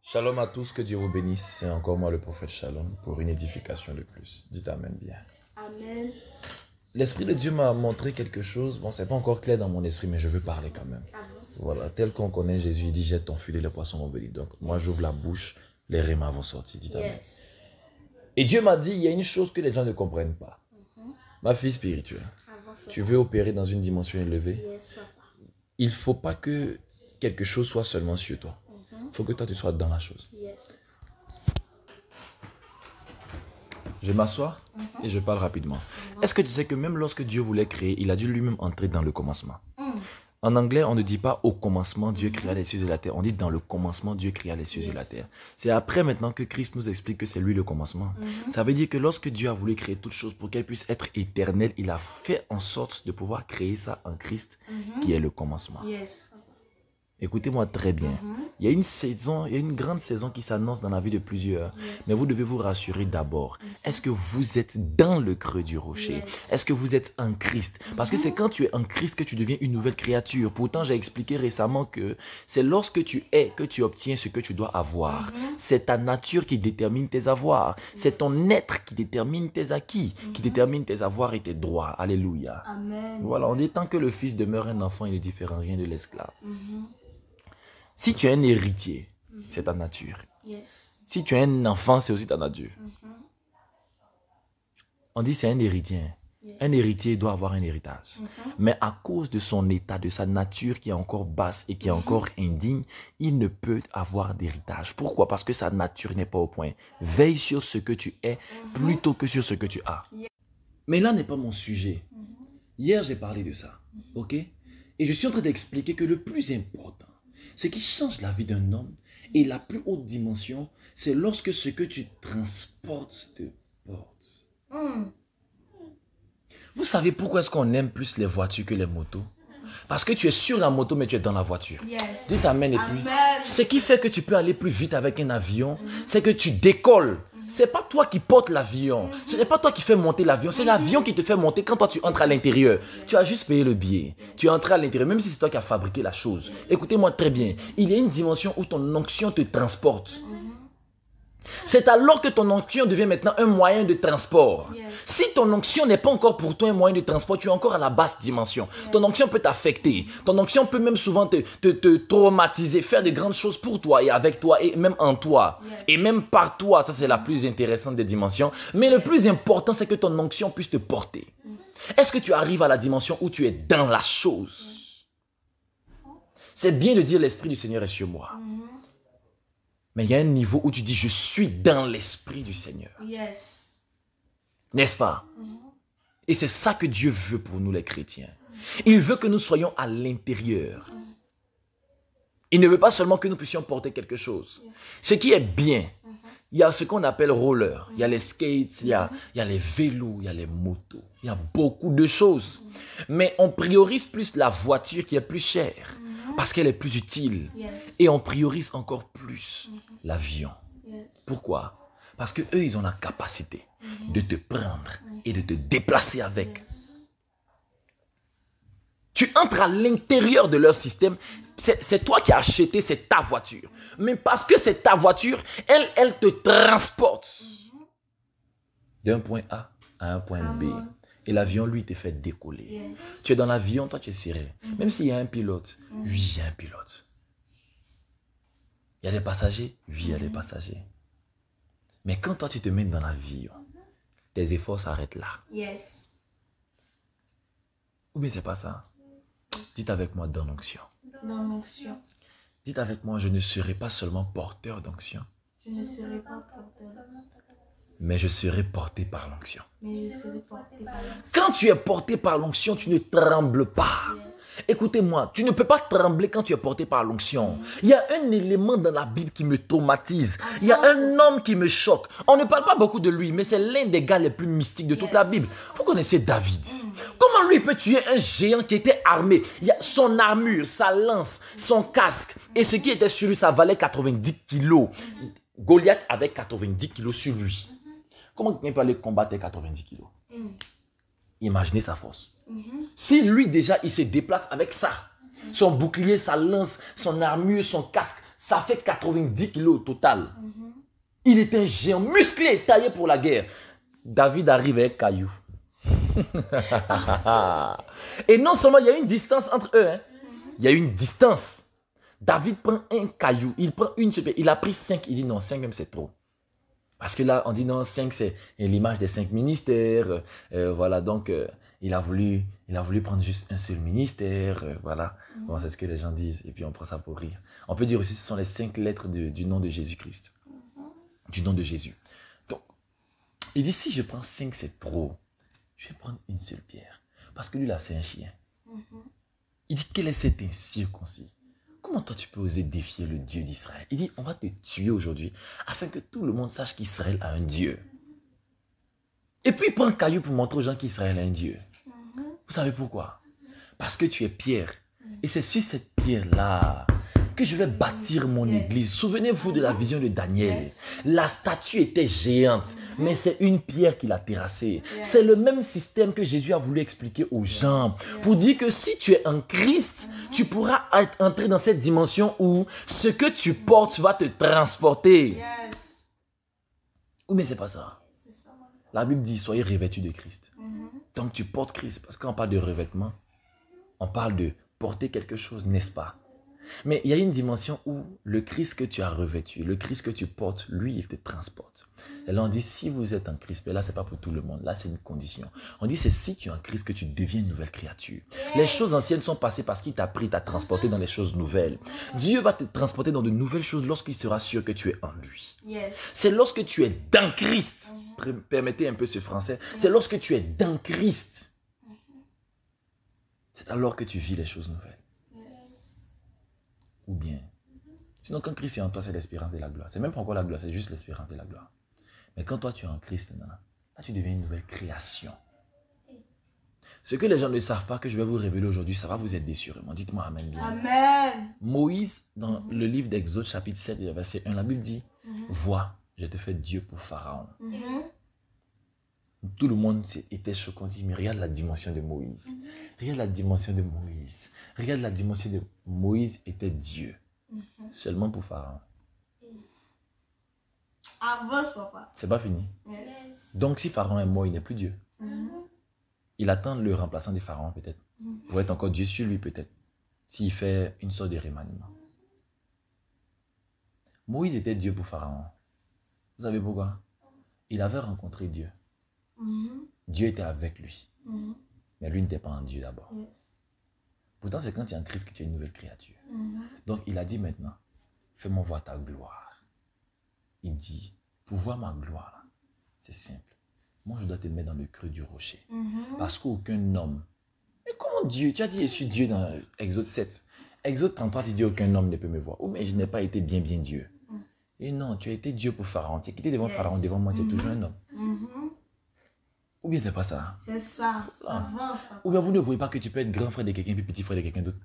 Shalom à tous, que Dieu vous bénisse. C'est encore moi le prophète Shalom pour une édification de plus. Dites Amen bien. Amen. L'Esprit de Dieu m'a montré quelque chose. Bon, c'est pas encore clair dans mon esprit, mais je veux parler quand même. Voilà, tel qu'on connaît Jésus, il dit jette ton filet, les poissons vont venir. Donc moi j'ouvre la bouche, les rémas vont sortir. Dites Amen. Et Dieu m'a dit, il y a une chose que les gens ne comprennent pas. Ma fille spirituelle, tu veux opérer dans une dimension élevée. Il ne faut pas que quelque chose soit seulement sur toi. Il faut que toi tu sois dans la chose. Je m'assois et je parle rapidement. Est-ce que tu sais que même lorsque Dieu voulait créer, il a dû lui-même entrer dans le commencement? En anglais, on ne dit pas au commencement Dieu créa les cieux et la terre. On dit dans le commencement Dieu créa les cieux et la terre. C'est après maintenant que Christ nous explique que c'est lui le commencement. Ça veut dire que lorsque Dieu a voulu créer toutes choses pour qu'elles puissent être éternelles, il a fait en sorte de pouvoir créer ça en Christ qui est le commencement. Écoutez-moi très bien. Il y a une saison, il y a une grande saison qui s'annonce dans la vie de plusieurs. Mais vous devez vous rassurer d'abord. Est-ce que vous êtes dans le creux du rocher? Est-ce que vous êtes en Christ? Parce que c'est quand tu es en Christ que tu deviens une nouvelle créature. Pourtant, j'ai expliqué récemment que c'est lorsque tu es que tu obtiens ce que tu dois avoir. C'est ta nature qui détermine tes avoirs. C'est ton être qui détermine tes acquis, qui détermine tes avoirs et tes droits. Alléluia. Amen. Voilà, on dit tant que le fils demeure un enfant, il ne diffère rien de l'esclave. Si tu es un héritier, c'est ta nature. Si tu es un enfant, c'est aussi ta nature. On dit c'est un héritier. Un héritier doit avoir un héritage. Mais à cause de son état, de sa nature qui est encore basse et qui est encore indigne, il ne peut avoir d'héritage. Pourquoi? Parce que sa nature n'est pas au point. Veille sur ce que tu es plutôt que sur ce que tu as. Mais là n'est pas mon sujet. Hier, j'ai parlé de ça. Ok? Et je suis en train d'expliquer que le plus important, ce qui change la vie d'un homme et la plus haute dimension, c'est lorsque ce que tu transportes te porte. Vous savez pourquoi est-ce qu'on aime plus les voitures que les motos? Parce que tu es sur la moto, mais tu es dans la voiture. Dites Amen et puis. Ce qui fait que tu peux aller plus vite avec un avion, c'est que tu décolles. Ce n'est pas toi qui portes l'avion. Ce n'est pas toi qui fais monter l'avion. C'est l'avion qui te fait monter quand toi tu entres à l'intérieur. Tu as juste payé le billet. Tu es entré à l'intérieur, même si c'est toi qui as fabriqué la chose. Écoutez-moi très bien. Il y a une dimension où ton onction te transporte. C'est alors que ton onction devient maintenant un moyen de transport. Si ton onction n'est pas encore pour toi un moyen de transport, tu es encore à la basse dimension. Ton onction peut t'affecter. Ton onction peut même souvent te traumatiser, faire de grandes choses pour toi et avec toi et même en toi. Et même par toi, ça c'est la plus intéressante des dimensions. Mais le plus important, c'est que ton onction puisse te porter. Est-ce que tu arrives à la dimension où tu es dans la chose? C'est bien de dire l'Esprit du Seigneur est sur moi. Mais il y a un niveau où tu dis, je suis dans l'Esprit du Seigneur. N'est-ce pas? Et c'est ça que Dieu veut pour nous les chrétiens. Il veut que nous soyons à l'intérieur. Il ne veut pas seulement que nous puissions porter quelque chose. Ce qui est bien, il y a ce qu'on appelle roller. Il y a les skates, il y a les vélos, il y a les motos. Il y a beaucoup de choses. Mais on priorise plus la voiture qui est plus chère. Parce qu'elle est plus utile. Et on priorise encore plus l'avion. Pourquoi? Parce qu'eux, ils ont la capacité de te prendre et de te déplacer avec. Tu entres à l'intérieur de leur système. C'est toi qui as acheté, c'est ta voiture. Mais parce que c'est ta voiture, elle te transporte d'un point A à un point B. Et l'avion, lui, te fait décoller. Tu es dans l'avion, toi, tu es serré. Même s'il y a un pilote, oui, il y a un pilote. Il y a des passagers, oui, il y a des passagers. Mais quand toi, tu te mets dans l'avion, tes efforts s'arrêtent là. Ou bien c'est pas ça? Dites avec moi dans l'onction. Dites avec moi, je ne serai pas seulement porteur d'onction. Je ne serai pas porteur. Mais je serai porté par l'onction. Quand tu es porté par l'onction, tu ne trembles pas. Écoutez-moi, tu ne peux pas trembler quand tu es porté par l'onction. Il y a un élément dans la Bible qui me traumatise. Il y a un homme qui me choque. On ne parle pas beaucoup de lui, mais c'est l'un des gars les plus mystiques de toute la Bible. Vous connaissez David. Comment lui peut tuer un géant qui était armé? Il y a son armure, sa lance, son casque. Et ce qui était sur lui, ça valait 90 kilos. Goliath avait 90 kilos sur lui. Comment quelqu'un peut aller combattre 90 kilos? Imaginez sa force. Si lui déjà, il se déplace avec ça, son bouclier, sa lance, son armure, son casque, Ça fait 90 kilos au total. Il est un géant musclé, taillé pour la guerre. David arrive avec caillou. Et non seulement il y a une distance entre eux, hein. Il y a une distance. David prend un caillou, il prend une seule pierre. Il a pris 5, il dit non, 5 même c'est trop. Parce que là, on dit non, 5 c'est l'image des 5 ministères. Voilà, donc il a voulu prendre juste un seul ministère. Voilà, bon, c'est ce que les gens disent. Et puis on prend ça pour rire. On peut dire aussi ce sont les 5 lettres du nom de Jésus-Christ. Du nom de Jésus. Donc, il dit si je prends 5 c'est trop. Je vais prendre une seule pierre. Parce que lui là c'est un chien. Il dit quel est cet incirconcis? Comment toi tu peux oser défier le Dieu d'Israël? Il dit on va te tuer aujourd'hui afin que tout le monde sache qu'Israël a un Dieu. Et puis il prend un caillou pour montrer aux gens qu'Israël a un Dieu. Vous savez pourquoi? Parce que tu es pierre. Et c'est sur cette pierre-là que je vais bâtir mon église. Souvenez-vous de la vision de Daniel. La statue était géante, mais c'est une pierre qui l'a terrassée. C'est le même système que Jésus a voulu expliquer aux gens. Pour dire que si tu es en Christ, tu pourras entrer dans cette dimension où ce que tu portes va te transporter. Ou mais c'est pas ça. La Bible dit, soyez revêtus de Christ. Donc tu portes Christ, parce qu'on parle de revêtement, on parle de porter quelque chose, n'est-ce pas? Mais il y a une dimension où le Christ que tu as revêtu, le Christ que tu portes, lui, il te transporte. Et là, on dit, si vous êtes en Christ, mais là, ce n'est pas pour tout le monde. Là, c'est une condition. On dit, c'est si tu es en Christ que tu deviens une nouvelle créature. Les choses anciennes sont passées parce qu'il t'a pris, t'a transporté dans les choses nouvelles. Dieu va te transporter dans de nouvelles choses lorsqu'il sera sûr que tu es en lui. C'est lorsque tu es dans Christ. Permettez un peu ce français. C'est lorsque tu es dans Christ. C'est alors que tu vis les choses nouvelles. Ou bien. Sinon, quand Christ est en toi, c'est l'espérance de la gloire. C'est même pas encore la gloire, c'est juste l'espérance de la gloire. Mais quand toi, tu es en Christ, là, tu deviens une nouvelle création. Ce que les gens ne savent pas, que je vais vous révéler aujourd'hui, ça va vous aider sûrement. Dites-moi Amen bien. Amen. Moïse, dans le livre d'Exode, chapitre 7, verset 1, la Bible dit, vois, je te fais Dieu pour Pharaon. Tout le monde était choqué. On dit, mais regarde la dimension de Moïse. Regarde la dimension de Moïse. Regarde la dimension de Moïse était Dieu. Seulement pour Pharaon. Avance, papa. C'est pas fini. Donc si Pharaon est mort, il n'est plus Dieu. Il attend le remplaçant de Pharaon peut-être. Pour être encore Dieu sur lui peut-être. S'il fait une sorte de remaniement. Moïse était Dieu pour Pharaon. Vous savez pourquoi? Il avait rencontré Dieu. Dieu était avec lui. Mais lui n'était pas en Dieu d'abord. Pourtant, c'est quand tu es en Christ que tu es une nouvelle créature. Donc, il a dit maintenant, fais-moi voir ta gloire. Il dit, pour voir ma gloire, c'est simple. Moi, je dois te mettre dans le creux du rocher. Parce qu'aucun homme... Mais comment Dieu? Tu as dit, je suis Dieu dans Exode 7. Exode 33, tu dis, aucun homme ne peut me voir. Oh, mais je n'ai pas été bien Dieu. Et non, tu as été Dieu pour Pharaon. Tu es quitté devant Pharaon, devant moi, tu es toujours un homme. Ou bien c'est pas ça. C'est ça. Avance. Ou bien vous ne voyez pas que tu peux être grand frère de quelqu'un puis petit frère de quelqu'un d'autre.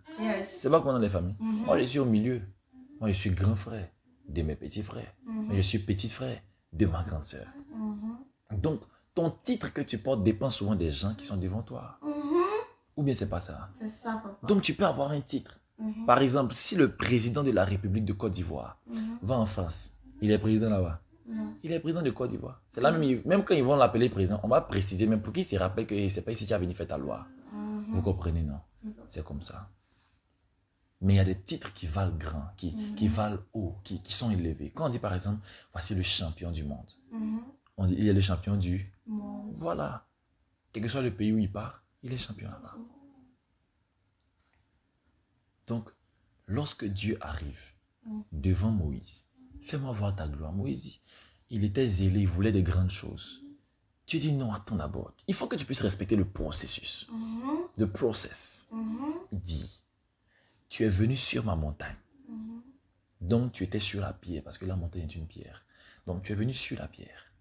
C'est pas comme dans les familles. Moi je suis au milieu. Moi je suis grand frère de mes petits frères. Mais je suis petit frère de ma grande sœur. Donc ton titre que tu portes dépend souvent des gens qui sont devant toi. Ou bien c'est pas ça. C'est ça, papa. Donc tu peux avoir un titre. Par exemple, si le président de la République de Côte d'Ivoire va en France, il est président là-bas. Il est président de Côte d'Ivoire. C'est là même quand ils vont l'appeler président, on va préciser même pour qu'il se rappelle que c'est pas ici que tu as venu faire ta loi. Vous comprenez, non? C'est comme ça. Mais il y a des titres qui valent grand, qui valent haut, qui sont élevés. Quand on dit par exemple, voici le champion du monde. On dit, il est le champion du monde. Voilà. Quel que soit le pays où il part, il est champion là-bas. Donc, lorsque Dieu arrive devant Moïse, fais-moi voir ta gloire. Moïse, il était zélé, il voulait des grandes choses. Dieu dit non, attends d'abord. Il faut que tu puisses respecter le processus. Le process. Il dit, tu es venu sur ma montagne. Donc tu étais sur la pierre, parce que la montagne est une pierre. Donc tu es venu sur la pierre.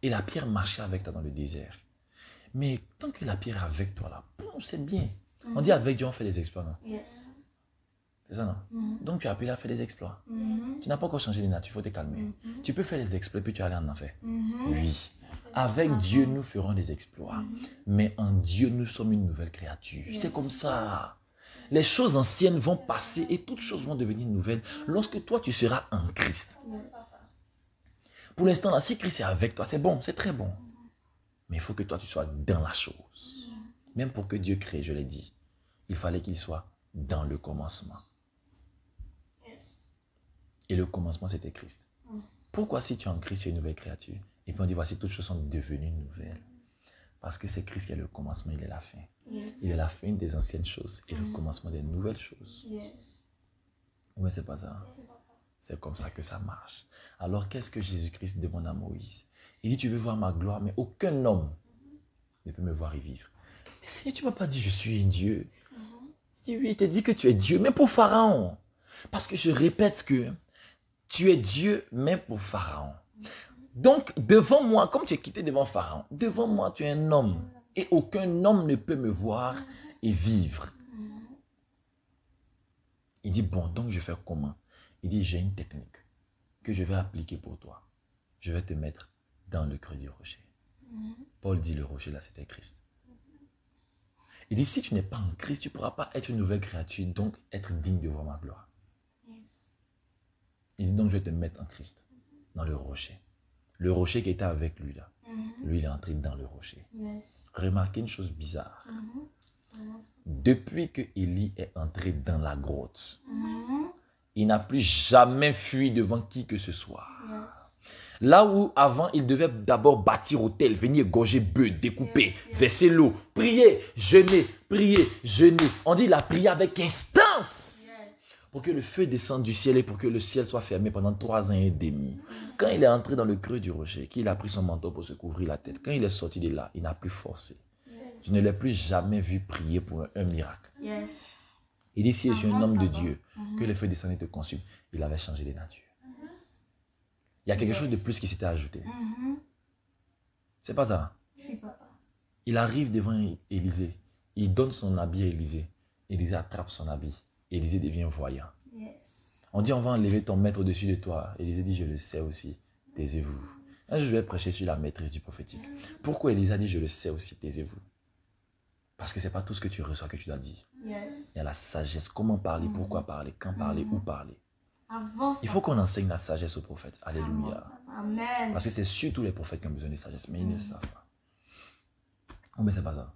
Et la pierre marchait avec toi dans le désert. Mais tant que la pierre est avec toi là, bon, c'est bien. On dit avec Dieu, on fait des exploits, non? C'est ça, non? Donc tu as appelé à faire des exploits. Tu n'as pas encore changé de nature, il faut te calmer. Tu peux faire des exploits, puis tu vas aller en enfer. Oui. Avec Dieu, nous ferons des exploits. Mais en Dieu, nous sommes une nouvelle créature. C'est comme ça. Les choses anciennes vont passer et toutes choses vont devenir nouvelles lorsque toi, tu seras en Christ. Pour l'instant, là, si Christ est avec toi, c'est bon, c'est très bon. Mais il faut que toi, tu sois dans la chose. Même pour que Dieu crée, je l'ai dit, il fallait qu'il soit dans le commencement. Et le commencement, c'était Christ. Pourquoi si tu es en Christ, tu es une nouvelle créature? Et puis on dit, voici, toutes choses sont devenues nouvelles. Parce que c'est Christ qui est le commencement, il est la fin. Il est la fin des anciennes choses et le commencement des nouvelles choses. Oui, c'est pas ça. C'est comme ça que ça marche. Alors, qu'est-ce que Jésus-Christ demande à Moïse? Il dit, tu veux voir ma gloire, mais aucun homme ne peut me voir y vivre. Mais Seigneur, tu ne m'as pas dit, je suis un Dieu. Il dit, oui, il t'a dit que tu es Dieu, mais pour Pharaon. Parce que je répète que tu es Dieu, mais pour Pharaon. Donc, devant moi, comme tu es quitté devant Pharaon, devant moi, tu es un homme. Et aucun homme ne peut me voir et vivre. Il dit, bon, donc je fais comment? Il dit, j'ai une technique que je vais appliquer pour toi. Je vais te mettre dans le creux du rocher. Paul dit, le rocher là, c'était Christ. Il dit, si tu n'es pas en Christ, tu ne pourras pas être une nouvelle créature, donc être digne de voir ma gloire. Il dit, donc je vais te mettre en Christ, dans le rocher. Le rocher qui était avec lui là. Lui, il est entré dans le rocher. Remarquez une chose bizarre. Depuis que Élie est entré dans la grotte, il n'a plus jamais fui devant qui que ce soit. Là où avant, il devait d'abord bâtir hôtel, venir égorger bœufs, découper, verser l'eau, prier, jeûner, prier, jeûner. On dit il a prié avec instance pour que le feu descende du ciel et pour que le ciel soit fermé pendant 3 ans et demi. Quand il est entré dans le creux du rocher, qu'il a pris son manteau pour se couvrir la tête, quand il est sorti de là, il n'a plus forcé. Je ne l'ai plus jamais vu prier pour un miracle. Il dit, si je suis un homme de Dieu, que le feu descende et te consume, il avait changé de nature. Il y a quelque chose de plus qui s'était ajouté. C'est pas ça. Il arrive devant Élisée. Il donne son habit à Élisée. Élisée attrape son habit. Élisée devient voyant. On dit, on va enlever ton maître au-dessus de toi. Élisée dit, je le sais aussi. Taisez-vous. Un jour, je vais prêcher sur la maîtrise du prophétique. Pourquoi Élisée a dit, je le sais aussi, taisez-vous? Parce que ce n'est pas tout ce que tu reçois que tu dois dire. Il y a la sagesse. Comment parler, pourquoi parler, quand parler, où parler. Il faut qu'on enseigne la sagesse aux prophètes. Alléluia. Amen. Parce que c'est surtout les prophètes qui ont besoin de sagesse, mais ils ne le savent pas. Oh, mais c'est pas ça.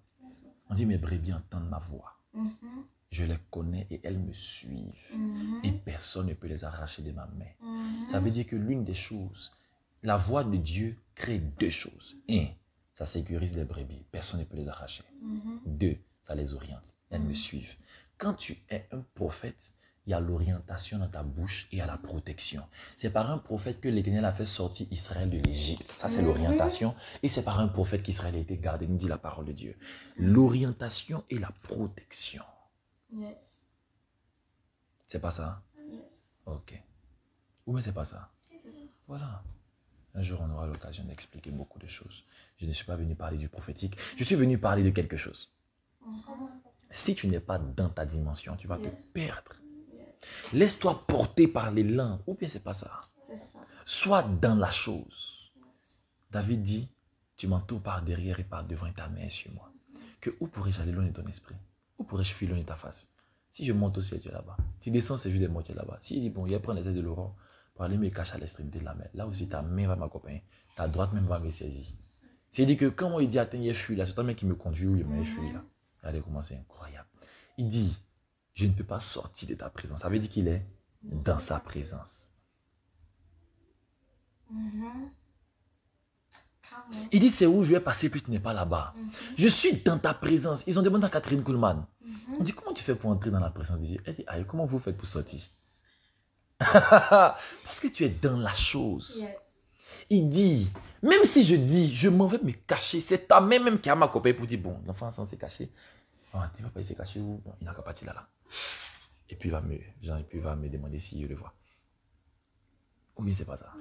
On dit, mes brebis entendent ma voix. Je les connais et elles me suivent. Et personne ne peut les arracher de ma main. Ça veut dire que l'une des choses, la voix de Dieu crée 2 choses. 1, ça sécurise les brebis. Personne ne peut les arracher. 2, ça les oriente. Elles me suivent. Quand tu es un prophète, il y a l'orientation dans ta bouche et il y a la protection. C'est par un prophète que l'Éternel a fait sortir Israël de l'Égypte. Ça, c'est l'orientation. Et c'est par un prophète qu'Israël a été gardé, nous dit la parole de Dieu. L'orientation et la protection. C'est pas ça? Ok. Ou mais c'est pas ça? Voilà. Un jour, on aura l'occasion d'expliquer beaucoup de choses. Je ne suis pas venu parler du prophétique. Je suis venu parler de quelque chose. Si tu n'es pas dans ta dimension, tu vas te perdre. Laisse-toi porter par l'élan. Ou bien c'est pas ça. Sois dans la chose. David dit, tu m'entoures par derrière et par devant et ta main est sur moi. Que où pourrais-je aller loin de ton esprit? Où pourrais-je fuir loin de ta face? Si je monte au ciel, tu es là-bas. Tu descends, c'est juste des mots, tu es là-bas. S'il dit, bon, il va prendre les ailes de l'aurore pour aller me cacher à l'extrémité de la mer. Là aussi, ta main va m'accompagner. Ta droite même va me saisir. C'est dit que quand moi, il dit, attends, il fuit là, c'est toi même qui me conduit où il m'a fui là. Regardez comment c'est incroyable. Il dit, je ne peux pas sortir de ta présence. Ça veut dire qu'il est dans sa présence. Il dit, c'est où je vais passer puis tu n'es pas là-bas. Je suis dans ta présence. Ils ont demandé à Catherine Kuhlman. On dit, comment tu fais pour entrer dans la présence de Dieu? Elle dit, aïe, comment vous faites pour sortir? Parce que tu es dans la chose. Il dit, même si je dis, je m'en vais me cacher, c'est ta main même qui a m'accompagné pour dire, bon, l'enfant est censé cacher. Oh, tu ne vas pas se cacher où? Bon, il n'a qu'à partir là. Et puis il va me demander si je le vois. Ou bien c'est pas ça.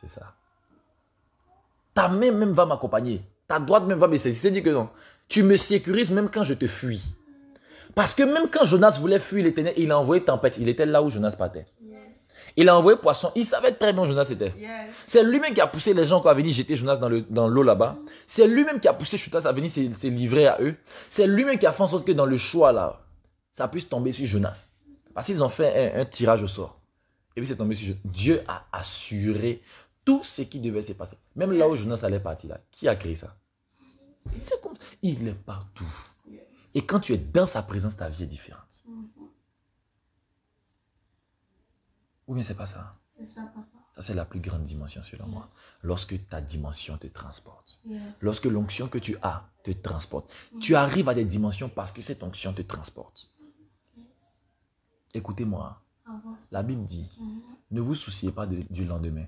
C'est ça. Ta main même va m'accompagner. Ta droite même va me saisir. C'est-à-dire que non. Tu me sécurises même quand je te fuis. Parce que même quand Jonas voulait fuir l'Éternel, il a envoyé tempête. Il était là où Jonas partait. Il a envoyé poisson. Il savait très bien où Jonas était. Yes. C'est lui-même qui a poussé les gens à venir jeter Jonas dans l'eau là-bas. C'est lui-même qui a poussé Jonas à venir se livrer à eux. C'est lui-même qui a fait en sorte que dans le choix là, ça puisse tomber sur Jonas. Parce qu'ils ont fait un tirage au sort. Et puis c'est tombé sur Jonas. Dieu a assuré tout ce qui devait se passer. Même là où Jonas allait partir là. Qui a créé ça? C'est comme ça. Il est partout. Et quand tu es dans sa présence, ta vie est différente. Ou bien c'est pas ça? C'est ça, papa. Ça, c'est la plus grande dimension selon moi. Lorsque ta dimension te transporte. Yes. Lorsque l'onction que tu as te transporte. Tu arrives à des dimensions parce que cette onction te transporte. Écoutez-moi. La Bible dit, ne vous souciez pas du lendemain.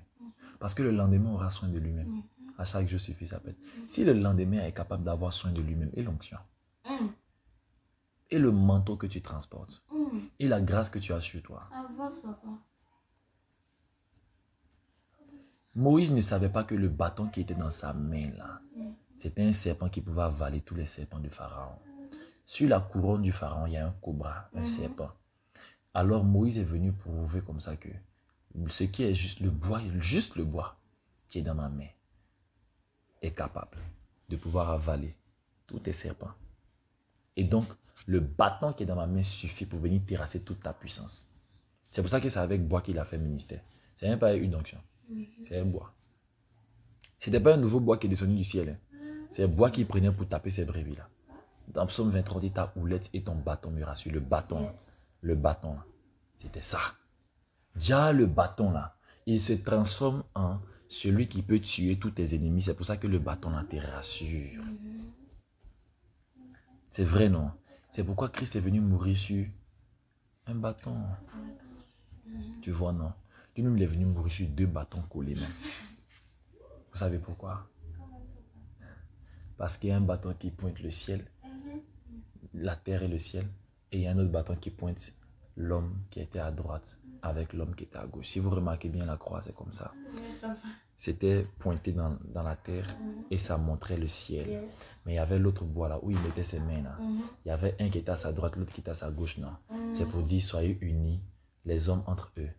Parce que le lendemain aura soin de lui-même. À chaque jour suffit sa peine. Si le lendemain est capable d'avoir soin de lui-même, et l'onction, et le manteau que tu transportes, et la grâce que tu as sur toi. Avance, papa. Moïse ne savait pas que le bâton qui était dans sa main là, c'était un serpent qui pouvait avaler tous les serpents du Pharaon. Sur la couronne du Pharaon, il y a un cobra, un serpent. Alors Moïse est venu prouver comme ça que ce qui est juste le bois qui est dans ma main est capable de pouvoir avaler tous tes serpents. Et donc, le bâton qui est dans ma main suffit pour venir terrasser toute ta puissance. C'est pour ça que c'est avec bois qu'il a fait ministère. C'est même pas une onction. C'est un bois. Ce n'était pas un nouveau bois qui est descendu du ciel. C'est un bois qu'il prenait pour taper ces brebis là. Dans Psaume 23, dit ta houlette et ton bâton me rassurent. Le bâton, le bâton là, c'était ça. Déjà le bâton là, il se transforme en celui qui peut tuer tous tes ennemis. C'est pour ça que le bâton là te rassure. C'est vrai, non? C'est pourquoi Christ est venu mourir sur un bâton. Tu vois, non? Lui-même, il est venu mourir sur 2 bâtons collés même. Vous savez pourquoi? Parce qu'il y a un bâton qui pointe le ciel, la terre et le ciel, et il y a un autre bâton qui pointe l'homme qui était à droite avec l'homme qui était à gauche. Si vous remarquez bien la croix, c'est comme ça. C'était pointé dans la terre et ça montrait le ciel. Mais il y avait l'autre bois là où il mettait ses mains là. Il y avait un qui était à sa droite, l'autre qui était à sa gauche. Non. C'est pour dire soyez unis, les hommes entre eux,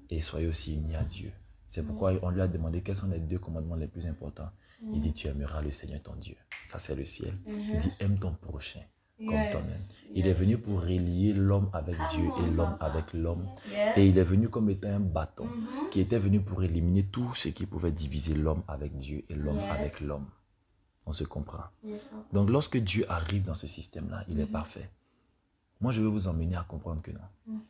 et soyez aussi unis à Dieu. C'est pourquoi on lui a demandé quels sont les 2 commandements les plus importants. Il dit tu aimeras le Seigneur ton Dieu. Ça c'est le ciel. Il dit aime ton prochain comme toi-même. Il est venu pour relier l'homme avec Dieu et l'homme avec l'homme. Et il est venu comme étant un bâton qui était venu pour éliminer tout ce qui pouvait diviser l'homme avec Dieu et l'homme avec l'homme. On se comprend. Donc lorsque Dieu arrive dans ce système-là, il est parfait. Moi, je veux vous emmener à comprendre que non.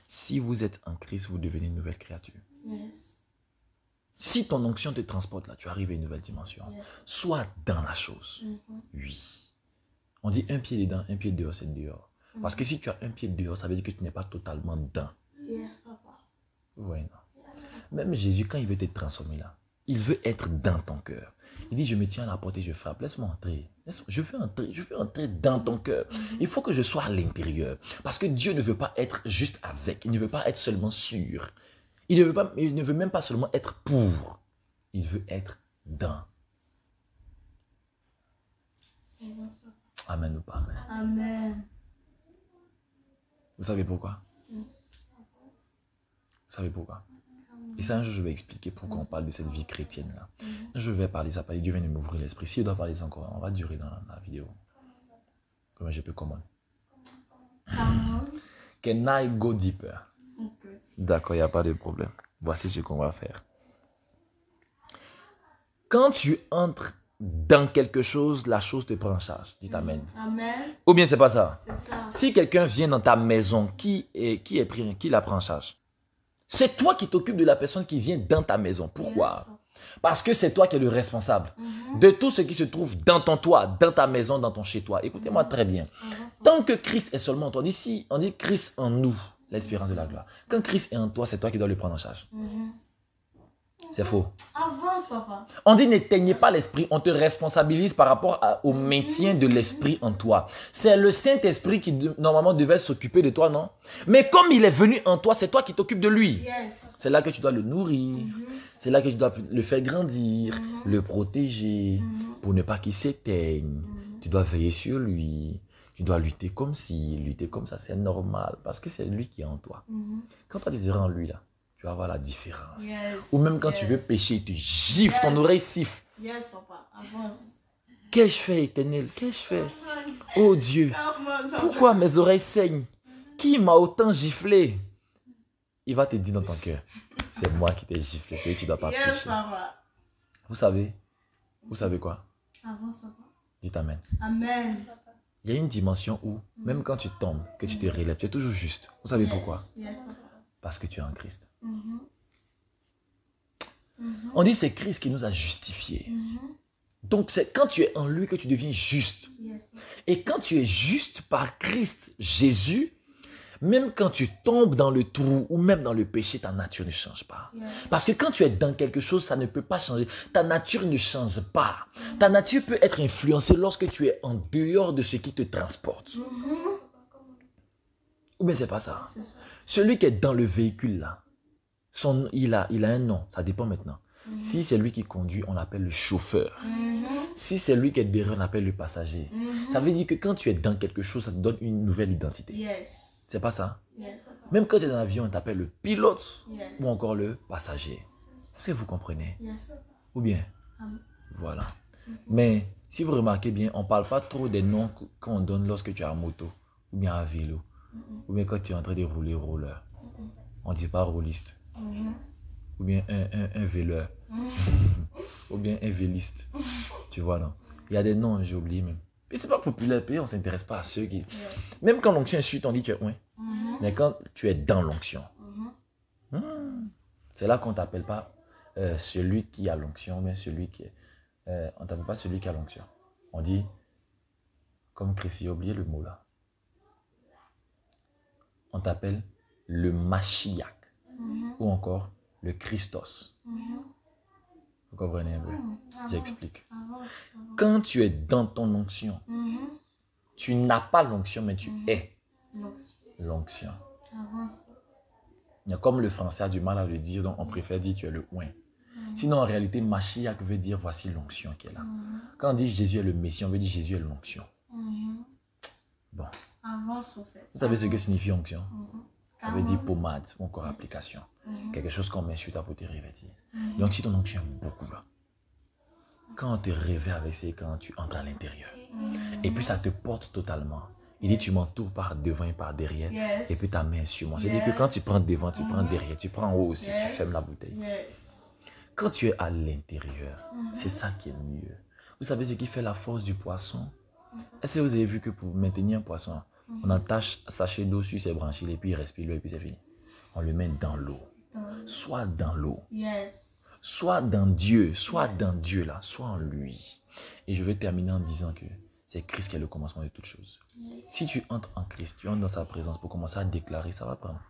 Si vous êtes en Christ, vous devenez une nouvelle créature. Si ton onction te transporte là, tu arrives à une nouvelle dimension. Sois dans la chose. Oui. On dit un pied dedans, un pied dehors, c'est dehors. Parce que si tu as un pied dehors, ça veut dire que tu n'es pas totalement dedans. Papa. Oui, non. Même Jésus, quand il veut te transformer là, il veut être dans ton cœur. Il dit, je me tiens à la porte et je frappe. Laisse-moi entrer. Je veux entrer dans ton cœur. Il faut que je sois à l'intérieur. Parce que Dieu ne veut pas être juste avec. Il ne veut pas être seulement sûr. Il ne veut même pas seulement être pour. Il veut être dans. Amen ou pas amen. Amen. Vous savez pourquoi? Vous savez pourquoi? Et ça, un jour, je vais expliquer pourquoi on parle de cette vie chrétienne-là. Je vais parler ça, Dieu vient de m'ouvrir l'esprit. Si je dois parler ça encore, on va durer dans la vidéo. Comment je peux commander? Can I go deeper? D'accord, il n'y a pas de problème. Voici ce qu'on va faire. Quand tu entres dans quelque chose, la chose te prend en charge. Dites amen. Amen. Ou bien c'est pas ça? C'est ça. Si quelqu'un vient dans ta maison, qui la prend en charge? C'est toi qui t'occupes de la personne qui vient dans ta maison. Pourquoi? Parce que c'est toi qui es le responsable de tout ce qui se trouve dans ton toit, dans ta maison, dans ton chez-toi. Écoutez-moi très bien. Tant que Christ est seulement en toi, ici, on dit Christ en nous, l'espérance de la gloire. Quand Christ est en toi, c'est toi qui dois le prendre en charge. C'est faux. Avance, papa. On dit n'éteignez pas l'esprit, on te responsabilise par rapport au maintien de l'esprit en toi. C'est le Saint-Esprit qui normalement devait s'occuper de toi, non? Mais comme il est venu en toi, c'est toi qui t'occupes de lui. C'est là que tu dois le nourrir. C'est là que tu dois le faire grandir, le protéger pour ne pas qu'il s'éteigne. Tu dois veiller sur lui. Tu dois lutter comme si lutter comme ça, c'est normal. Parce que c'est lui qui est en toi. Quand toi, tu seras en lui, là, tu vas voir la différence. Ou même quand tu veux pécher, il te gifle, ton oreille siffle. Yes, papa. Avance. Qu'ai-je fait, Éternel? Qu'ai-je fait? Oh Dieu, pourquoi mes oreilles saignent? Qui m'a autant giflé? Il va te dire dans ton cœur, c'est moi qui t'ai giflé, et tu ne dois pas pécher. Papa. Vous savez quoi? Avance, papa. Dites Amen. Amen. Il y a une dimension où, même quand tu tombes, que tu te relèves, tu es toujours juste. Vous savez pourquoi? Yes, papa. Parce que tu es en Christ. On dit que c'est Christ qui nous a justifiés. Donc c'est quand tu es en lui que tu deviens juste. Yes, Et quand tu es juste par Christ Jésus, même quand tu tombes dans le trou ou même dans le péché, ta nature ne change pas. Parce que quand tu es dans quelque chose, ça ne peut pas changer. Ta nature ne change pas. Ta nature peut être influencée lorsque tu es en dehors de ce qui te transporte. Ou bien c'est pas ça. Celui qui est dans le véhicule là, il a un nom, ça dépend maintenant. Si c'est lui qui conduit, on l'appelle le chauffeur. Si c'est lui qui est derrière, on l'appelle le passager. Ça veut dire que quand tu es dans quelque chose, ça te donne une nouvelle identité. Yes. C'est pas ça? Yes. Même quand tu es dans l'avion, on t'appelle le pilote Yes. ou encore le passager. Est-ce que vous comprenez? Yes. Ou bien? Voilà. Mais si vous remarquez bien, on ne parle pas trop des noms qu'on donne lorsque tu es à moto ou bien à vélo ou bien quand tu es en train de rouler roller. On ne dit pas rouliste ou bien un véleur ou bien un véliste. Tu vois, non? Il y a des noms, j'ai oublié même. Et c'est pas populaire, puis on ne s'intéresse pas à ceux qui... Même quand l'onction est sur, on dit tu es ouin. Mais quand tu es dans l'onction, c'est là qu'on ne t'appelle pas celui qui a l'onction, mais celui qui est... on ne t'appelle pas celui qui a l'onction. On dit, comme Christy, j'ai oublié le mot là. On t'appelle le Mashiach ou encore le Christos. Vous comprenez un peu? J'explique. Quand tu es dans ton onction, tu n'as pas l'onction, mais tu es l'onction. Comme le français a du mal à le dire, donc on préfère dire tu es le oint. Sinon, en réalité, Mashiach veut dire voici l'onction qui est là. Quand on dit Jésus est le Messie, on veut dire Jésus est l'onction. Bon. Vous savez ce que signifie onction? Ça veut dire pommade ou encore application. Quelque chose qu'on met sur ta peau te revêtir. Donc si ton onction est beaucoup là, quand on te revêt avec ça, quand tu entres à l'intérieur, et puis ça te porte totalement. Il dit tu m'entoures par devant et par derrière, et puis ta main est sur moi. C'est-à-dire que quand tu prends devant, tu prends derrière, tu prends en haut aussi, tu fermes la bouteille. Quand tu es à l'intérieur, c'est ça qui est mieux. Vous savez ce qui fait la force du poisson? Est-ce que vous avez vu que pour maintenir un poisson, on attache un sachet d'eau sur ses branchies et puis il respire l'eau et puis c'est fini. On le met dans l'eau. Soit dans l'eau. Soit dans Dieu. Soit dans Dieu là. Soit en lui. Et je vais terminer en disant que c'est Christ qui est le commencement de toutes choses. Si tu entres en Christ, tu entres dans sa présence pour commencer à déclarer, ça va prendre.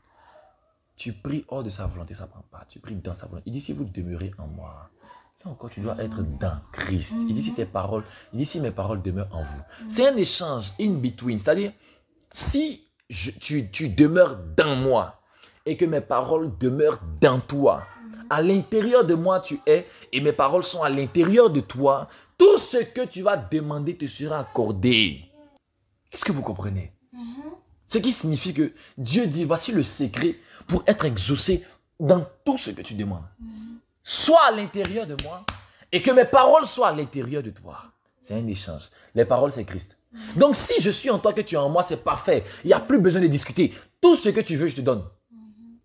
Tu pries hors de sa volonté, ça ne prend pas. Tu pries dans sa volonté. Il dit si vous demeurez en moi. Là encore, tu dois être dans Christ. Il dit si tes paroles, il dit si mes paroles demeurent en vous. C'est un échange in between. C'est-à-dire, si tu demeures dans moi et que mes paroles demeurent dans toi, à l'intérieur de moi tu es et mes paroles sont à l'intérieur de toi, tout ce que tu vas demander te sera accordé. Est-ce que vous comprenez? Ce qui signifie que Dieu dit, voici le secret pour être exaucé dans tout ce que tu demandes. Sois à l'intérieur de moi et que mes paroles soient à l'intérieur de toi. C'est un échange. Les paroles, c'est Christ. Donc, si je suis en toi, que tu es en moi, c'est parfait. Il n'y a plus besoin de discuter. Tout ce que tu veux, je te donne.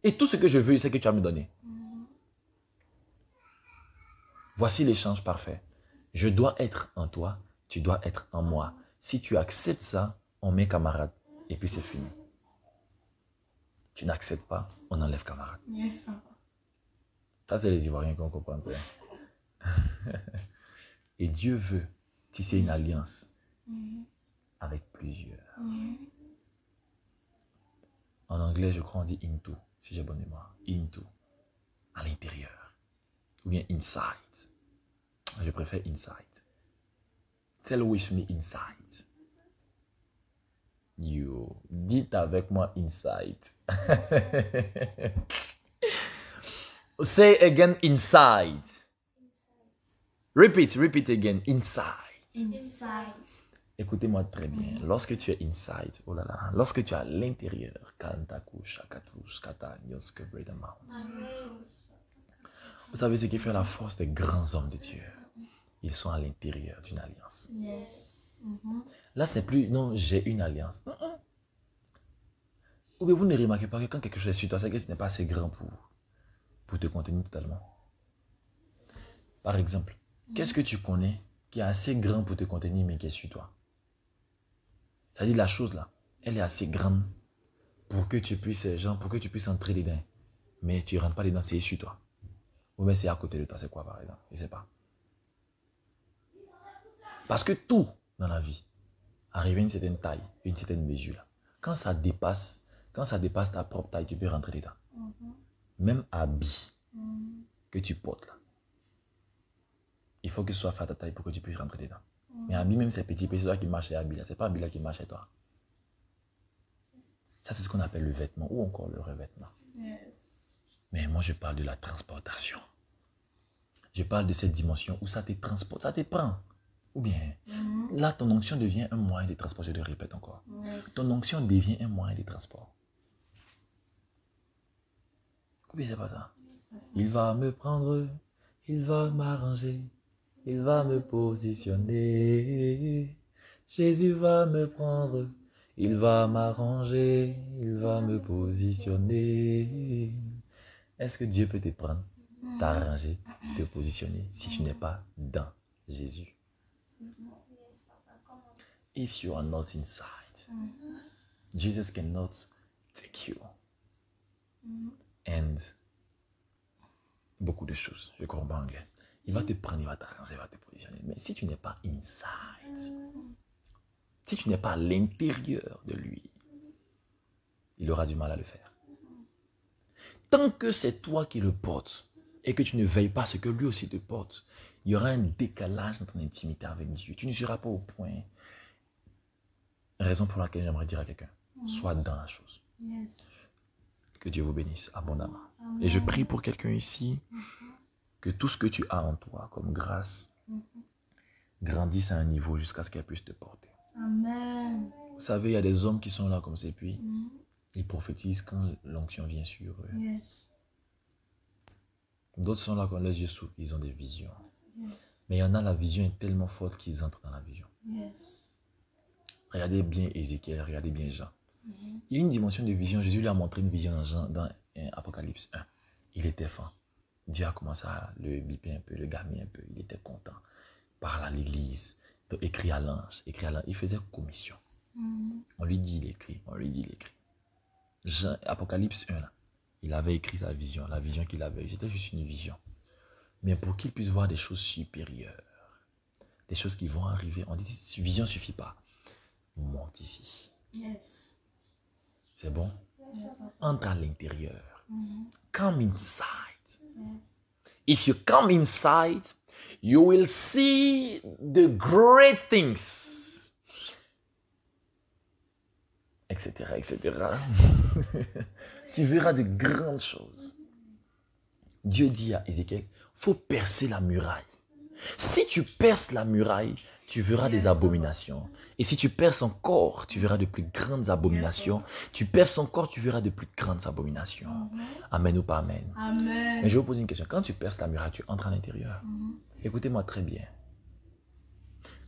Et tout ce que je veux, c'est que tu vas me donner. Voici l'échange parfait. Je dois être en toi, tu dois être en moi. Si tu acceptes ça, on met camarade. Et puis c'est fini. Tu n'acceptes pas, on enlève camarade. Yes, papa. Ça, c'est les Ivoiriens qui ont compris ça. Et Dieu veut tisser une alliance avec plusieurs. En anglais, je crois on dit into, si j'ai bonne mémoire. Into, à l'intérieur. Ou bien inside. Je préfère inside. Tell with me inside. You, dites avec moi inside. Say again inside. Repeat again inside. Inside. Écoutez-moi très bien. Lorsque tu es inside, oh là là, lorsque tu es à l'intérieur, vous savez ce qui fait la force des grands hommes de Dieu? Ils sont à l'intérieur d'une alliance. Là, c'est plus, non, j'ai une alliance. Ou bien vous ne remarquez pas que quand quelque chose est sur toi, c'est que ce n'est pas assez grand pour te contenir totalement. Par exemple, qu'est-ce que tu connais qui est assez grand pour te contenir mais qui est sur toi? C'est-à-dire la chose là, elle est assez grande pour que tu puisses, pour que tu puisses entrer dedans. Mais tu ne rentres pas dedans, c'est sur toi. Ou bien c'est à côté de toi, c'est quoi par exemple? Je ne sais pas. Parce que tout dans la vie arrive à une certaine taille, une certaine mesure. Quand ça dépasse ta propre taille, tu peux rentrer dedans. Même habit que tu portes là, il faut que ce soit fait à ta taille pour que tu puisses rentrer dedans. Mais habit, même c'est petit, c'est toi qui marche et habit là, c'est pas habit là qui marche chez toi. Ça, c'est ce qu'on appelle le vêtement ou encore le revêtement. Mais moi, je parle de la transportation. Je parle de cette dimension où ça te transporte, ça te prend. Ou bien, là, ton onction devient un moyen de transport. Je le répète encore. Ton onction devient un moyen de transport. Ou bien, c'est pas ça. Il va me prendre, il va m'arranger, il va me positionner. Jésus va me prendre, il va m'arranger, il va me positionner. Est-ce que Dieu peut te prendre, t'arranger, te positionner si tu n'es pas dans Jésus? If you are not inside, Jesus cannot take you. And beaucoup de choses, je comprends anglais. Il va te prendre, il va t'arranger, il va te positionner. Mais si tu n'es pas inside, si tu n'es pas à l'intérieur de lui, il aura du mal à le faire. Tant que c'est toi qui le portes et que tu ne veilles pas à ce que lui aussi te porte, il y aura un décalage dans ton intimité avec Dieu. Tu ne seras pas au point. Raison pour laquelle j'aimerais dire à quelqu'un, sois dans la chose. Que Dieu vous bénisse abondamment. Et je prie pour quelqu'un ici, que tout ce que tu as en toi comme grâce grandisse à un niveau jusqu'à ce qu'elle puisse te porter. Amen. Vous savez, il y a des hommes qui sont là comme ça, et puis ils prophétisent quand l'onction vient sur eux. D'autres sont là quand les yeux s'ouvrent, ils ont des visions. Mais il y en a, la vision est tellement forte qu'ils entrent dans la vision. Regardez bien Ézéchiel, regardez bien Jean. Il y a une dimension de vision. Jésus lui a montré une vision dans Apocalypse 1. Il était fan. Dieu a commencé à le biper un peu, le garder un peu. Il était content. Parle à l'église. Écrit à l'ange. Il faisait commission. On lui dit, il écrit. On lui dit, il écrit. Apocalypse 1, là, il avait écrit sa vision. La vision qu'il avait, c'était juste une vision. Mais pour qu'il puisse voir des choses supérieures, des choses qui vont arriver, on dit, vision ne suffit pas. Monte ici. C'est bon? Entre à l'intérieur. Come inside. If you come inside, you will see the great things. Etc. Tu verras de grandes choses. Dieu dit à Ézéchiel, il faut percer la muraille. Si tu perces la muraille, tu verras des abominations. Et si tu perces encore, tu verras de plus grandes abominations. Tu perces encore, tu verras de plus grandes abominations. Amen ou pas amen? Amen. Mais je vais vous poser une question. Quand tu perces la muraille, tu entres à l'intérieur. Écoutez-moi très bien.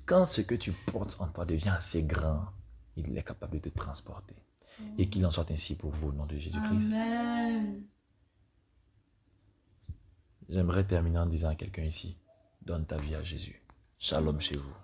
Quand ce que tu portes en toi devient assez grand, il est capable de te transporter. Et qu'il en soit ainsi pour vous au nom de Jésus-Christ. Amen. J'aimerais terminer en disant à quelqu'un ici, donne ta vie à Jésus. Shalom chez vous.